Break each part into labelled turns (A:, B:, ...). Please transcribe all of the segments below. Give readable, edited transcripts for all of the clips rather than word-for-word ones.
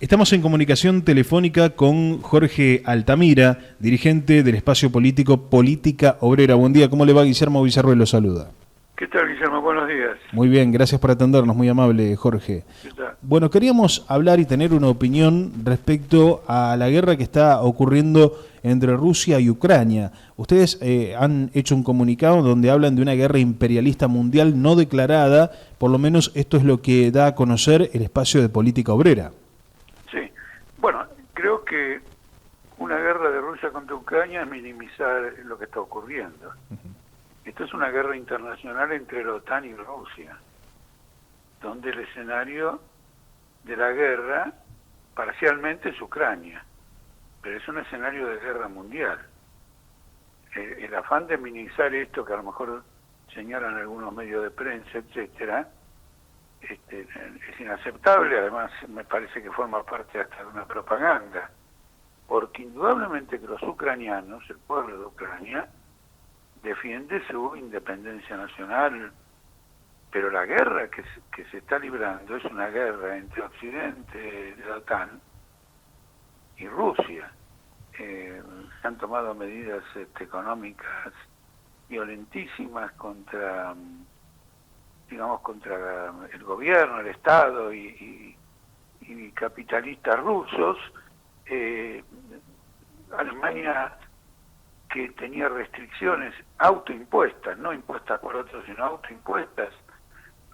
A: Estamos en comunicación telefónica con Jorge Altamira, dirigente del espacio político Política Obrera. Buen día, ¿cómo le va? Guillermo Villarroel lo saluda.
B: ¿Qué tal, Guillermo? Buenos días.
A: Muy bien, gracias por atendernos, muy amable, Jorge.
B: ¿Qué tal?
A: Bueno, queríamos hablar y tener una opinión respecto a la guerra que está ocurriendo entre Rusia y Ucrania. Ustedes han hecho un comunicado donde hablan de una guerra imperialista mundial no declarada, por lo menos esto es lo que da a conocer el espacio de Política Obrera.
B: Sí. Bueno, creo que una guerra de Rusia contra Ucrania es minimizar lo que está ocurriendo. Esto es una guerra internacional entre la OTAN y Rusia, donde el escenario de la guerra parcialmente es Ucrania, pero es un escenario de guerra mundial. El afán de minimizar esto, que a lo mejor señalan algunos medios de prensa, etcétera, es inaceptable. Además me parece que forma parte hasta de una propaganda, porque indudablemente que los ucranianos, el pueblo de Ucrania, defiende su independencia nacional, pero la guerra que se está librando es una guerra entre Occidente, de la OTAN, y Rusia. Se han tomado medidas económicas violentísimas contra el gobierno, el Estado y capitalistas rusos. Alemania, que tenía restricciones autoimpuestas, no impuestas por otros, sino autoimpuestas,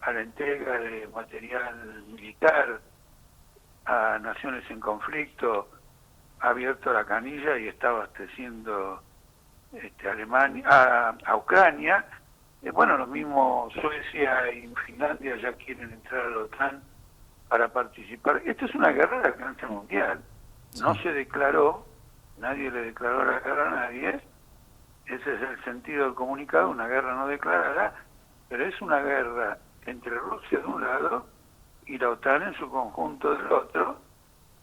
B: a la entrega de material militar a naciones en conflicto, ha abierto la canilla y está abasteciendo a Ucrania. Bueno, lo mismo Suecia y Finlandia ya quieren entrar a la OTAN para participar. Esto es una guerra de alcance mundial. No se declaró, nadie le declaró la guerra a nadie. Ese es el sentido del comunicado, una guerra no declarada, pero es una guerra entre Rusia de un lado y la OTAN en su conjunto del otro,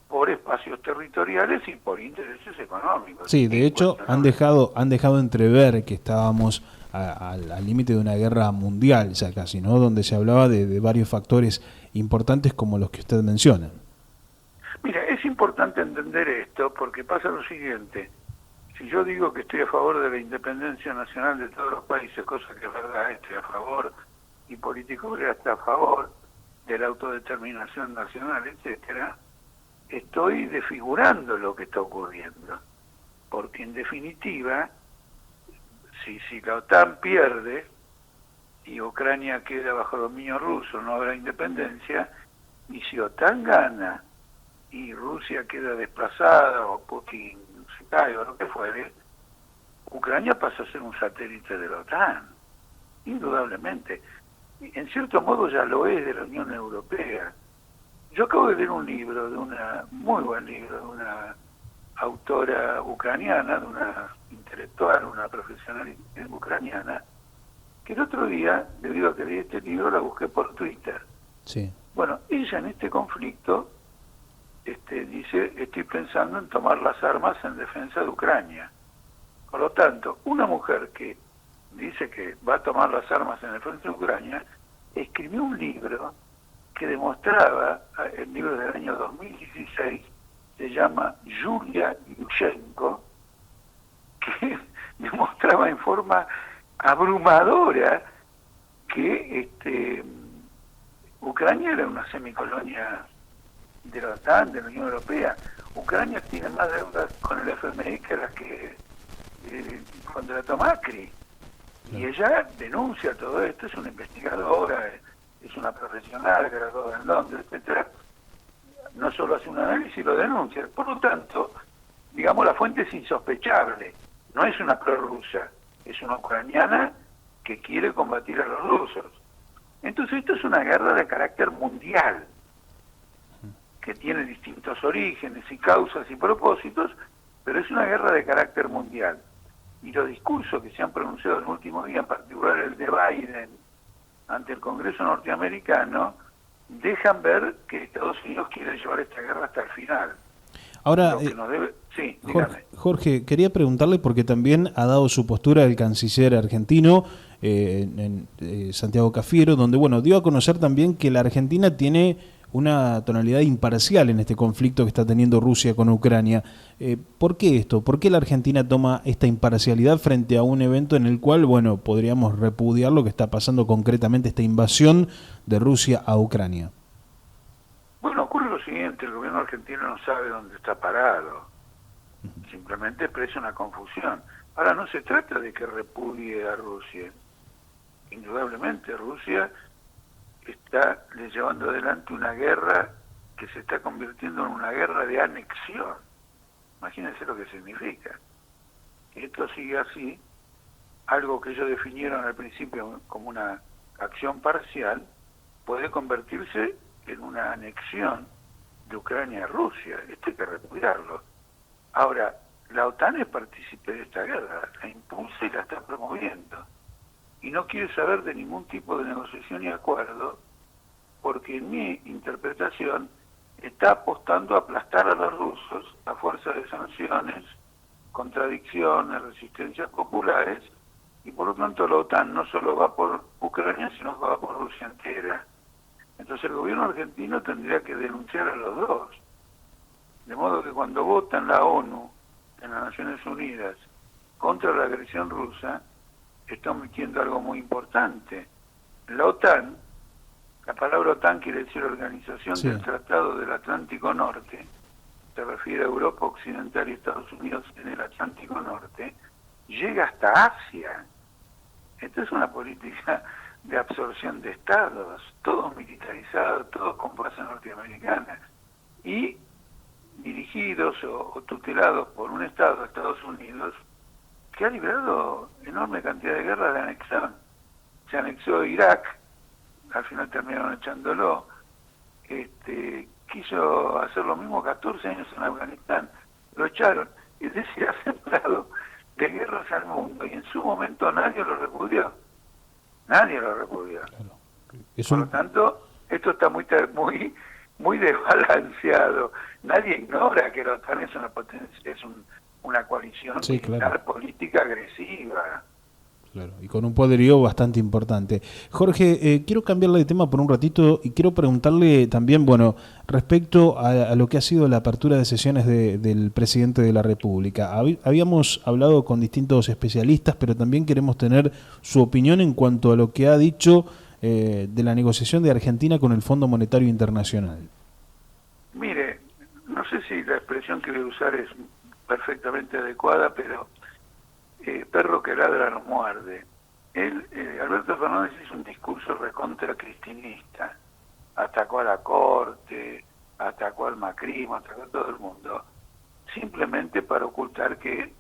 B: por espacios territoriales y por intereses económicos.
A: Sí, de hecho han dejado entrever que estábamos al límite de una guerra mundial, ya casi, ¿no? Donde se hablaba de varios factores importantes como los que usted menciona.
B: Mira, es importante entender esto porque pasa lo siguiente. Si yo digo que estoy a favor de la independencia nacional de todos los países, cosa que es verdad, estoy a favor, y Política Obrera está a favor de la autodeterminación nacional, etcétera, estoy desfigurando lo que está ocurriendo. Porque en definitiva, si la OTAN pierde y Ucrania queda bajo dominio ruso, no habrá independencia, y si OTAN gana y Rusia queda desplazada o Putin se cae o lo que fuere, Ucrania pasa a ser un satélite de la OTAN, indudablemente. En cierto modo ya lo es de la Unión Europea. Yo acabo de leer un libro, muy buen libro, de una autora ucraniana, de una intelectual, una profesional ucraniana, que el otro día, debido a que leí este libro, la busqué por Twitter.
A: Sí.
B: Bueno, ella en este conflicto dice, estoy pensando en tomar las armas en defensa de Ucrania. Por lo tanto, una mujer que dice que va a tomar las armas en defensa de Ucrania, escribió un libro que demostraba, el libro del año 2016, se llama Yulia Yushchenko, que demostraba en forma abrumadora que Ucrania era una semicolonia de la OTAN, de la Unión Europea. Ucrania tiene más deudas con el FMI que las que contrató Macri. Y ella denuncia todo esto, es una investigadora, es una profesional, graduada en Londres, etcétera. No solo hace un análisis, lo denuncia. Por lo tanto, digamos, la fuente es insospechable. No es una prorrusa, es una ucraniana que quiere combatir a los rusos. Entonces esto es una guerra de carácter mundial, que tiene distintos orígenes y causas y propósitos, pero es una guerra de carácter mundial. Y los discursos que se han pronunciado en el último día, en particular el de Biden ante el Congreso norteamericano, dejan ver que Estados Unidos quiere llevar esta guerra hasta el final.
A: Ahora,
B: sí,
A: Jorge, quería preguntarle, porque también ha dado su postura el canciller argentino, Santiago Cafiero, donde dio a conocer también que la Argentina tiene una tonalidad imparcial en este conflicto que está teniendo Rusia con Ucrania. ¿Por qué esto? ¿Por qué la Argentina toma esta imparcialidad frente a un evento en el cual, bueno, podríamos repudiar lo que está pasando concretamente, esta invasión de Rusia a Ucrania?
B: Bueno, ocurre lo siguiente, el gobierno argentino no sabe dónde está parado, simplemente expresa una confusión. Ahora, no se trata de que repudie a Rusia, indudablemente Rusia está llevando adelante una guerra que se está convirtiendo en una guerra de anexión. Imagínense lo que significa. Si esto sigue así, algo que ellos definieron al principio como una acción parcial, puede convertirse en una anexión de Ucrania a Rusia. Esto hay que repudiarlo. Ahora, la OTAN es partícipe de esta guerra, la impulsa y la está promoviendo. Y no quiere saber de ningún tipo de negociación y acuerdo, porque en mi interpretación está apostando a aplastar a los rusos a fuerza de sanciones, contradicciones, resistencias populares, y por lo tanto la OTAN no solo va por Ucrania, sino que va por Rusia entera. Entonces el gobierno argentino tendría que denunciar a los dos. De modo que cuando vota en la ONU, en las Naciones Unidas, contra la agresión rusa, está omitiendo algo muy importante. La OTAN, la palabra OTAN quiere decir Organización del Tratado del Atlántico Norte, se refiere a Europa Occidental y Estados Unidos en el Atlántico Norte, llega hasta Asia. Esta es una política de absorción de estados, todos militarizados, todos con base norteamericana, y dirigidos o tutelados por un Estado, Estados Unidos, que ha librado enorme cantidad de guerras de anexión. Se anexó Irak, al final terminaron echándolo, quiso hacer lo mismo 14 años en Afganistán, lo echaron, es decir, ha sembrado de guerras al mundo, y en su momento nadie lo repudió. Nadie lo repudió. Claro. Por lo tanto, esto está muy desbalanceado. Nadie ignora que la OTAN es una potencia, es una coalición militar, política agresiva.
A: Claro, y con un poderío bastante importante. Jorge, quiero cambiarle de tema por un ratito y quiero preguntarle también, bueno, respecto a lo que ha sido la apertura de sesiones del presidente de la República. Habíamos hablado con distintos especialistas, pero también queremos tener su opinión en cuanto a lo que ha dicho de la negociación de Argentina con el Fondo Monetario Internacional.
B: Mire, no sé si la expresión que voy a usar es perfectamente adecuada, pero perro que ladra no muerde. Alberto Fernández hizo un discurso recontra cristinista, atacó a la corte, atacó al macrismo, atacó a todo el mundo, simplemente para ocultar que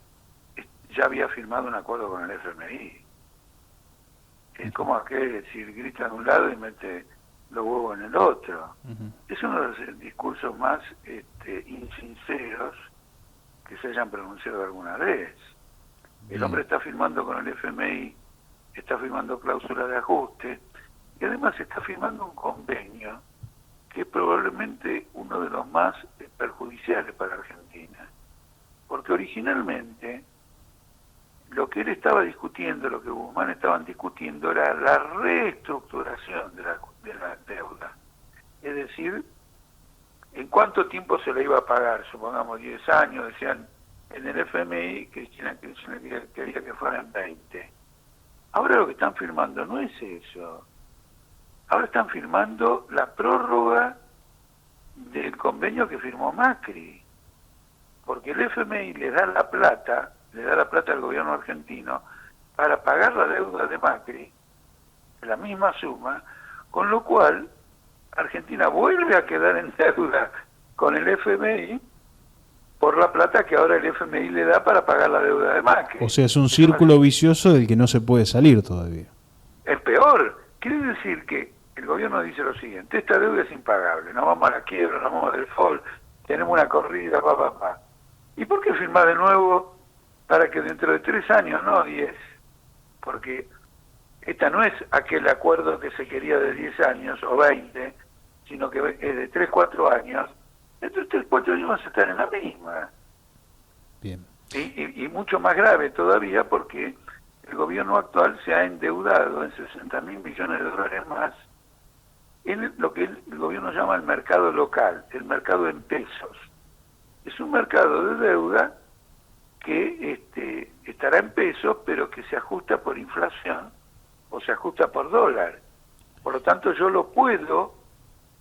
B: ya había firmado un acuerdo con el FMI. Es como aquel decir, grita de un lado y mete los huevos en el otro. Es uno de los discursos más insinceros que se hayan pronunciado alguna vez. El hombre está firmando con el FMI, está firmando cláusulas de ajuste, y además está firmando un convenio que es probablemente uno de los más perjudiciales para Argentina. Porque originalmente lo que él estaba discutiendo, lo que Guzmán estaban discutiendo, era la reestructuración de la deuda. Es decir, en cuánto tiempo se le iba a pagar, supongamos 10 años, decían en el FMI, Cristina quería que fueran 20. Ahora lo que están firmando no es eso. Ahora están firmando la prórroga del convenio que firmó Macri. Porque el FMI le da la plata al gobierno argentino para pagar la deuda de Macri, la misma suma, con lo cual Argentina vuelve a quedar en deuda con el FMI por la plata que ahora el FMI le da para pagar la deuda de Macri.
A: O sea, es un círculo vicioso del que no se puede salir todavía.
B: Es peor. Quiere decir que el gobierno dice lo siguiente: esta deuda es impagable, nos vamos a la quiebra, nos vamos al default, tenemos una corrida, pa. ¿Y por qué firmar de nuevo para que dentro de 3 años, no 10? Porque esta no es aquel acuerdo que se quería de 10 años o 20, sino que es de 3, 4 años. Dentro de 3, 4 años vas a estar en la misma.
A: Bien.
B: Y mucho más grave todavía, porque el gobierno actual se ha endeudado en $60.000 millones más en lo que el gobierno llama el mercado local, el mercado en pesos. Es un mercado de deuda que estará en pesos, pero que se ajusta por inflación o se ajusta por dólar. Por lo tanto, yo lo puedo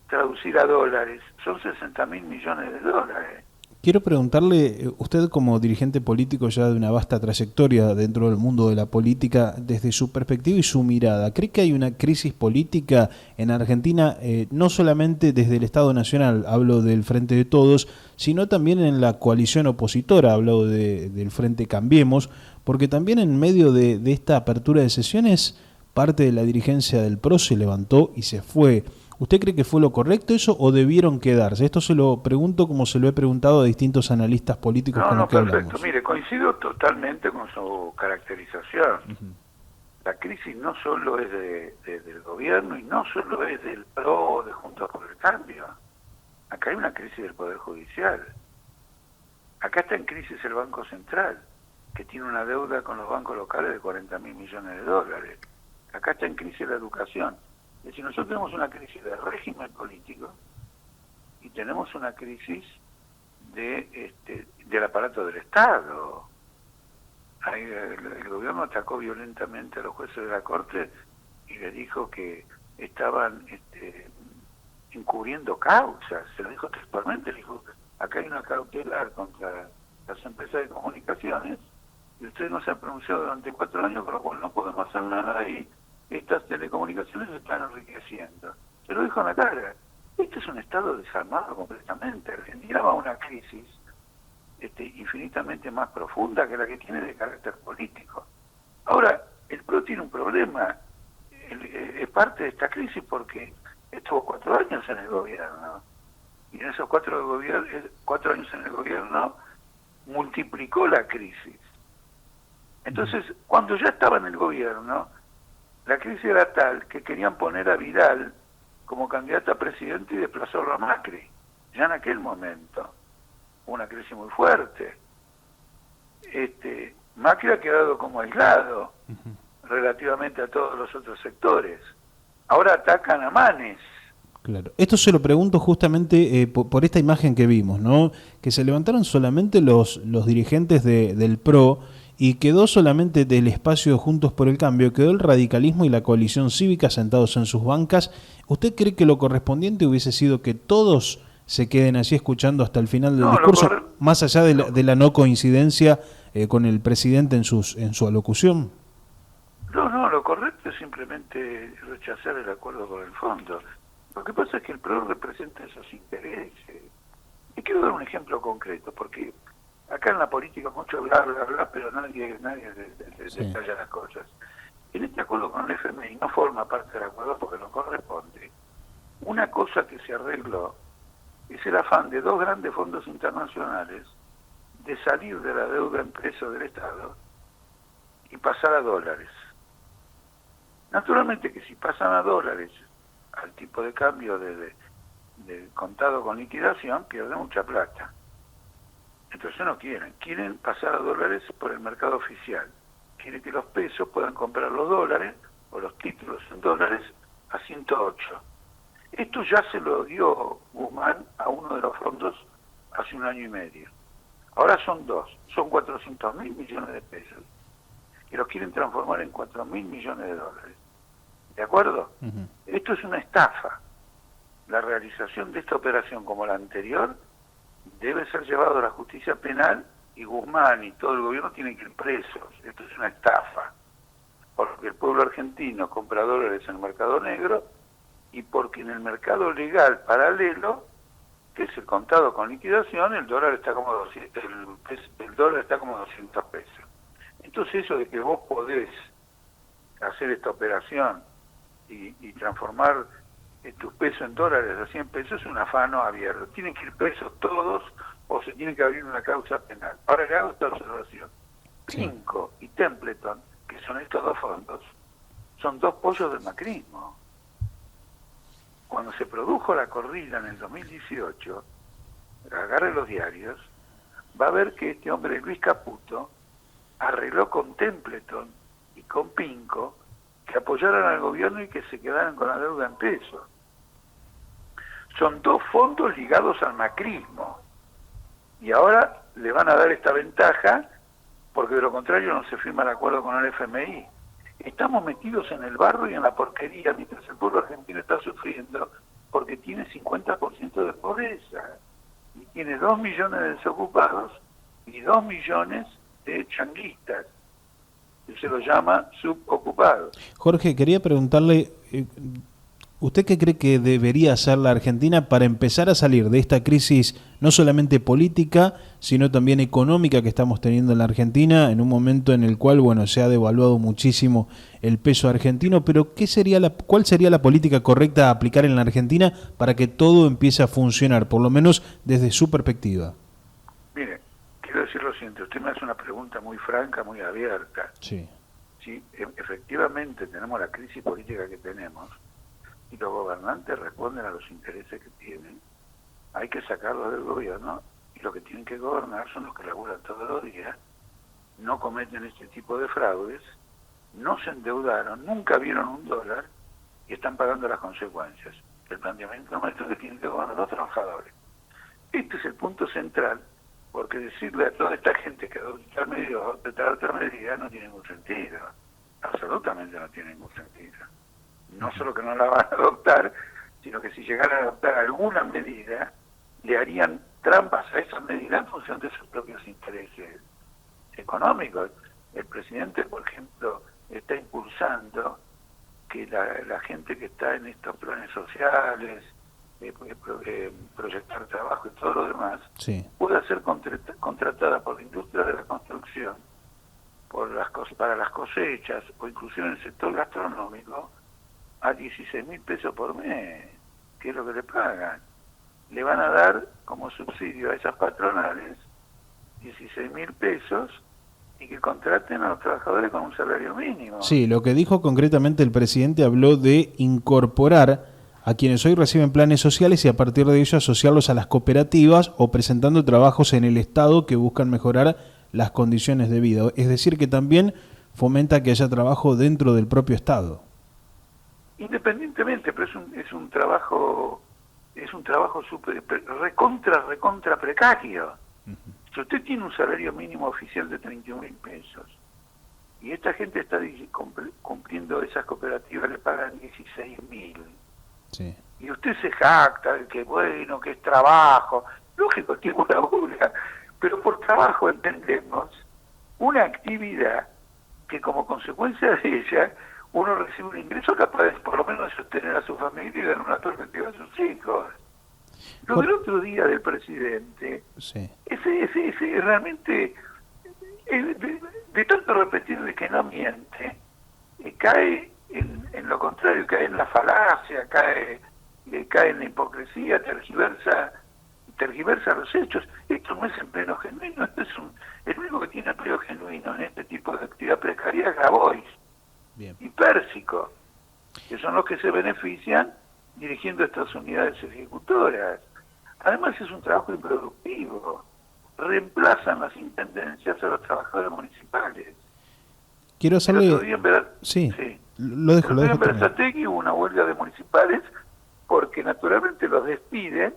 B: traducir a dólares. Son 60.000 millones de dólares.
A: Quiero preguntarle, usted como dirigente político ya de una vasta trayectoria dentro del mundo de la política, desde su perspectiva y su mirada, ¿cree que hay una crisis política en Argentina, no solamente desde el Estado Nacional, hablo del Frente de Todos, sino también en la coalición opositora, hablo del Frente Cambiemos, porque también en medio de esta apertura de sesiones, parte de la dirigencia del PRO se levantó y se fue? ¿Usted cree que fue lo correcto eso o debieron quedarse? Esto se lo pregunto como se lo he preguntado a distintos analistas políticos con los que
B: perfecto.
A: hablamos.
B: Mire, coincido totalmente con su caracterización. La crisis no solo es del gobierno y no solo es del PRO o de Juntos por el Cambio. Acá hay una crisis del Poder Judicial. Acá está en crisis el Banco Central, que tiene una deuda con los bancos locales de 40.000 millones de dólares. Acá está en crisis la educación. Es decir, nosotros tenemos una crisis de régimen político y tenemos una crisis del aparato del Estado. Ahí el gobierno atacó violentamente a los jueces de la Corte y le dijo que estaban encubriendo causas. Se lo dijo textualmente, le dijo, acá hay una cautelar contra las empresas de comunicaciones y ustedes no se han pronunciado durante 4 años, con lo cual no podemos hacer nada y estas telecomunicaciones se están enriqueciendo. Se lo dijo en la cara. Este es un Estado desarmado completamente. Argentina va a una crisis infinitamente más profunda que la que tiene de carácter político. Ahora, el PRO tiene un problema. Es parte de esta crisis porque estuvo 4 años en el gobierno. Y en esos 4 años en el gobierno multiplicó la crisis. Entonces, cuando ya estaba en el gobierno, la crisis era tal que querían poner a Vidal como candidato a presidente y desplazarlo a Macri. Ya en aquel momento. Una crisis muy fuerte. Macri ha quedado como aislado relativamente a todos los otros sectores. Ahora atacan a Manes.
A: Claro. Esto se lo pregunto justamente por esta imagen que vimos, ¿no? Que se levantaron solamente los dirigentes del PRO y quedó solamente del espacio Juntos por el Cambio, quedó el radicalismo y la coalición cívica sentados en sus bancas. ¿Usted cree que lo correspondiente hubiese sido que todos se queden allí escuchando hasta el final del discurso, más allá de la no coincidencia con el presidente en su alocución?
B: No, lo correcto es simplemente rechazar el acuerdo con el fondo. Lo que pasa es que el PRO representa esos intereses. Y quiero dar un ejemplo concreto, porque acá en la política mucho hablar, pero nadie detalla las cosas. En este acuerdo con el FMI no forma parte del acuerdo porque no corresponde. Una cosa que se arregló es el afán de 2 grandes fondos internacionales de salir de la deuda en pesos del Estado y pasar a dólares. Naturalmente que si pasan a dólares al tipo de cambio de contado con liquidación, pierden mucha plata. Entonces no quieren pasar a dólares por el mercado oficial. Quieren que los pesos puedan comprar los dólares o los títulos en dólares a 108. Esto ya se lo dio Guzmán a uno de los fondos hace 1 año y medio. Ahora son 2, son 400.000 millones de pesos. Y los quieren transformar en 4.000 millones de dólares. ¿De acuerdo? Esto es una estafa. La realización de esta operación como la anterior debe ser llevado a la justicia penal y Guzmán y todo el gobierno tienen que ir presos. Esto es una estafa. Porque el pueblo argentino compra dólares en el mercado negro y porque en el mercado legal paralelo, que es el contado con liquidación, el dólar está como 200, el dólar está como 200 pesos. Entonces eso de que vos podés hacer esta operación y transformar tus pesos en dólares a 100 pesos es un afano abierto. Tienen que ir presos todos o se tiene que abrir una causa penal. Ahora le hago esta observación. Pinco y Templeton, que son estos 2 fondos, son 2 pollos del macrismo. Cuando se produjo la corrida en el 2018, agarre los diarios, va a ver que este hombre, Luis Caputo, arregló con Templeton y con Pinco que apoyaran al gobierno y que se quedaran con la deuda en pesos. son dos fondos ligados al macrismo. Y ahora le van a dar esta ventaja, porque de lo contrario no se firma el acuerdo con el FMI. Estamos metidos en el barro y en la porquería, mientras el pueblo argentino está sufriendo, porque tiene 50% de pobreza, y tiene 2 millones de desocupados y 2 millones de changuistas, que se los llama subocupados.
A: Jorge, quería preguntarle, ¿usted qué cree que debería hacer la Argentina para empezar a salir de esta crisis no solamente política, sino también económica que estamos teniendo en la Argentina, en un momento en el cual, bueno, se ha devaluado muchísimo el peso argentino, pero ¿cuál sería la política correcta a aplicar en la Argentina para que todo empiece a funcionar, por lo menos desde su perspectiva?
B: Mire, quiero decir lo siguiente, usted me hace una pregunta muy franca, muy abierta.
A: Sí.
B: Si efectivamente tenemos la crisis política que tenemos, y los gobernantes responden a los intereses que tienen, hay que sacarlos del gobierno, y los que tienen que gobernar son los que laburan todos los días, no cometen este tipo de fraudes, no se endeudaron, nunca vieron un dólar, y están pagando las consecuencias. El planteamiento nuestro es que tienen que gobernar los trabajadores. Este es el punto central, porque decirle a toda esta gente que adopta otra medida no tiene ningún sentido. Absolutamente no tiene ningún sentido. No solo que no la van a adoptar, sino que si llegaran a adoptar alguna medida, le harían trampas a esa medida en función de sus propios intereses económicos. El presidente, por ejemplo, está impulsando que la gente que está en estos planes sociales, proyectar trabajo y todo lo demás,
A: Sí.
B: pueda ser contratada por la industria de la construcción, para las cosechas, o inclusive en el sector gastronómico, a 16.000 pesos por mes, que es lo que le pagan. Le van a dar como subsidio a esas patronales 16.000 pesos y que contraten a los trabajadores con un salario mínimo.
A: Sí, lo que dijo concretamente el presidente, habló de incorporar a quienes hoy reciben planes sociales y a partir de ello asociarlos a las cooperativas o presentando trabajos en el Estado que buscan mejorar las condiciones de vida. Es decir, que también fomenta que haya trabajo dentro del propio Estado.
B: Independientemente, pero es un trabajo recontra precario. Si usted tiene un salario mínimo oficial de 31.000 pesos y esta gente está cumpliendo, esas cooperativas le pagan 16.000,
A: sí,
B: y usted se jacta de que bueno, que es trabajo, lógico que uno labura, pero por trabajo entendemos una actividad que como consecuencia de ella uno recibe un ingreso capaz de por lo menos de sostener a su familia y dar una perspectiva a sus hijos. Lo del otro día del presidente,
A: sí,
B: ese realmente, de tanto repetirle que no miente, cae en lo contrario, cae en la falacia, cae en la hipocresía, tergiversa los hechos. Esto no es empleo genuino, el único que tiene empleo genuino en este tipo de actividad precaria es Grabois.
A: bien,
B: Y Pérsico, que son los que se benefician dirigiendo estas unidades ejecutoras. Además es un trabajo improductivo, reemplazan las intendencias a los trabajadores municipales.
A: Quiero hacerle...
B: El otro día
A: Sí,
B: sí.
A: lo dejo.
B: El otro día en Berazategui hubo una huelga de municipales porque naturalmente los despiden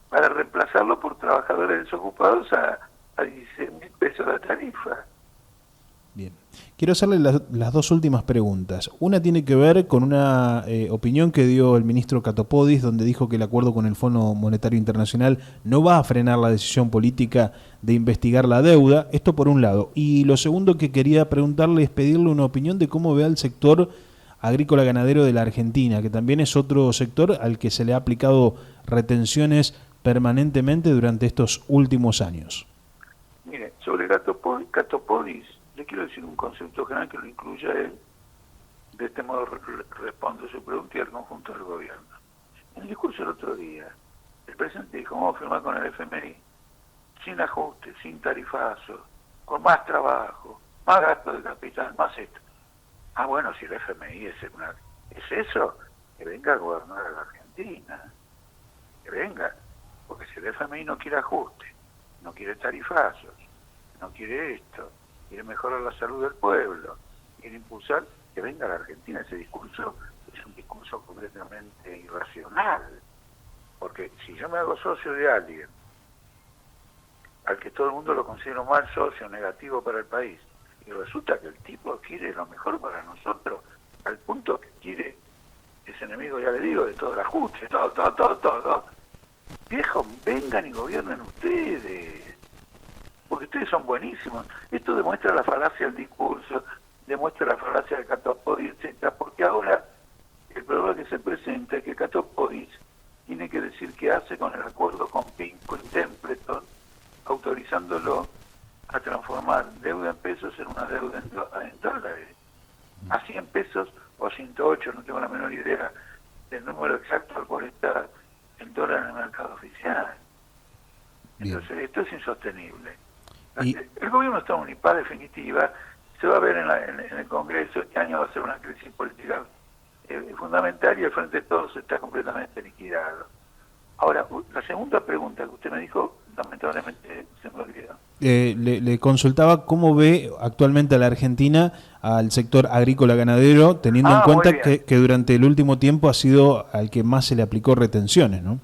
B: para reemplazarlo por trabajadores desocupados a 16.000 pesos la tarifa.
A: Bien. Quiero hacerle las dos últimas preguntas. Una tiene que ver con una opinión que dio el ministro Catopodis, donde dijo que el acuerdo con el Fondo Monetario Internacional no va a frenar la decisión política de investigar la deuda. Esto por un lado. Y lo segundo que quería preguntarle es pedirle una opinión de cómo ve al sector agrícola ganadero de la Argentina, que también es otro sector al que se le ha aplicado retenciones permanentemente durante estos últimos años.
B: Mire, sobre Catopodis, le quiero decir un concepto general que lo incluya él. De este modo respondo a su pregunta y al conjunto del gobierno. En el discurso del otro día, el presidente dijo, vamos a firmar con el FMI, sin ajuste, sin tarifazo, con más trabajo, más gasto de capital, más esto. Ah, bueno, si el FMI es eso, que venga a gobernar a la Argentina, que venga, porque si el FMI no quiere ajuste, no quiere tarifazos, no quiere esto, quiere mejorar la salud del pueblo, quiere impulsar, que venga a la Argentina. Ese discurso es un discurso completamente irracional. Porque si yo me hago socio de alguien, al que todo el mundo lo considera un mal socio, negativo para el país, y resulta que el tipo quiere lo mejor para nosotros, al punto que quiere, ese enemigo, ya le digo, de todo el ajuste, todo. Viejos, vengan y gobiernen ustedes, porque ustedes son buenísimos. Esto demuestra la falacia del discurso, demuestra la falacia del Catopodis, etcétera, porque ahora el problema que se presenta es que Catopodis tiene que decir qué hace con el acuerdo con Pinco y Templeton, autorizándolo a transformar deuda en pesos en una deuda en dólares. A 100 pesos o 108, no tengo la menor idea del número exacto al cual está el dólar en el mercado oficial. Entonces, esto es insostenible. El gobierno está en una impas definitiva, se va a ver en el Congreso, este año va a ser una crisis política fundamental y el Frente de Todos está completamente liquidado. Ahora, la segunda pregunta que usted me dijo, lamentablemente se me olvidó.
A: Le consultaba cómo ve actualmente a la Argentina, al sector agrícola ganadero, teniendo en cuenta que durante el último tiempo ha sido al que más se le aplicó retenciones, ¿no?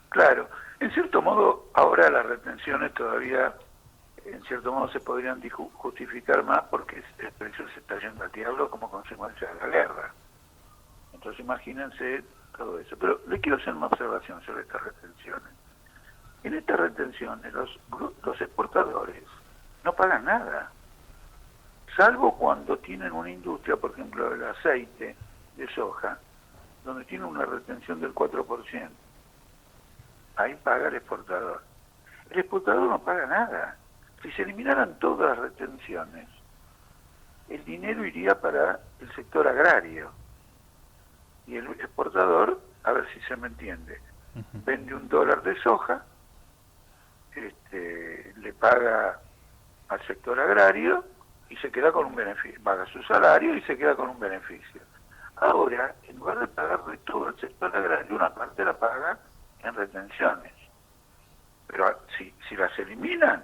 B: Claro, en cierto modo ahora las retenciones todavía, en cierto modo se podrían justificar más porque el precio se está yendo al diablo como consecuencia de la guerra. Entonces imagínense todo eso. Pero le quiero hacer una observación sobre estas retenciones. En estas retenciones los exportadores no pagan nada, salvo cuando tienen una industria, por ejemplo el aceite de soja, donde tiene una retención del 4%. Ahí paga el exportador. El exportador no paga nada. Si se eliminaran todas las retenciones, el dinero iría para el sector agrario. Y el exportador, a ver si se me entiende, vende $1 de soja, le paga al sector agrario y se queda con un beneficio, paga su salario y se queda con un beneficio. Ahora, en lugar de pagarle todo al sector agrario, una parte la paga en retenciones. Pero si las eliminan,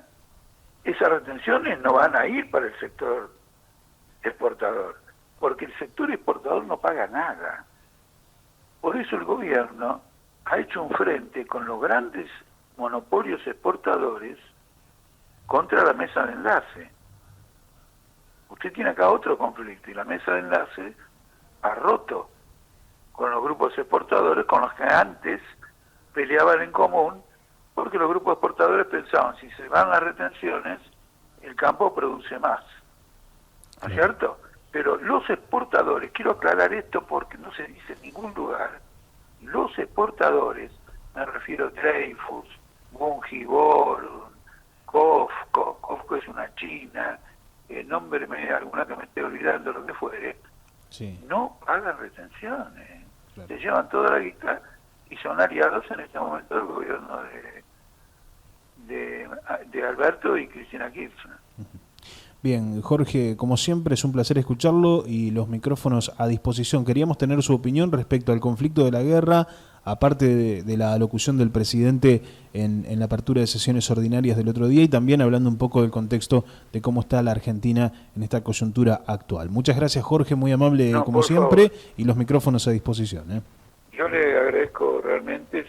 B: esas retenciones no van a ir para el sector exportador, porque el sector exportador no paga nada. Por eso el gobierno ha hecho un frente con los grandes monopolios exportadores contra la mesa de enlace. Usted tiene acá otro conflicto y la mesa de enlace ha roto con los grupos exportadores con los que antes peleaban en común, porque los grupos exportadores pensaban, si se van las retenciones, el campo produce más. ¿No es cierto? Pero los exportadores, quiero aclarar esto porque no se dice en ningún lugar, los exportadores, me refiero a Dreyfus, Bunge, Cofco es una china, nómbreme alguna que me esté olvidando, lo que fuere, no pagan retenciones, se llevan toda la guita y son aliados en este momento del gobierno de Alberto y Cristina Kirchner.
A: Bien, Jorge, como siempre es un placer escucharlo y los micrófonos a disposición. Queríamos tener su opinión respecto al conflicto de la guerra, aparte de la alocución del presidente en la apertura de sesiones ordinarias del otro día y también hablando un poco del contexto de cómo está la Argentina en esta coyuntura actual. Muchas gracias, Jorge, muy amable como siempre, favor. Y los micrófonos a disposición.
B: Yo le agradezco realmente,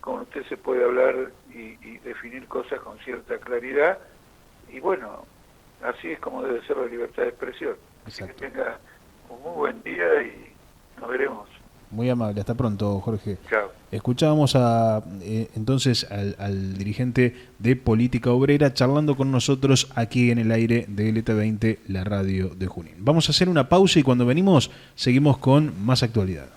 B: con usted se puede hablar y definir cosas con cierta claridad y bueno, así es como debe ser la libertad de expresión. Así que tenga un muy buen día y nos veremos.
A: Muy amable, hasta pronto, Jorge.
B: Chao.
A: Escuchábamos entonces al dirigente de Política Obrera charlando con nosotros aquí en el aire de LT20, la radio de Junín. Vamos a hacer una pausa y cuando venimos seguimos con más actualidad.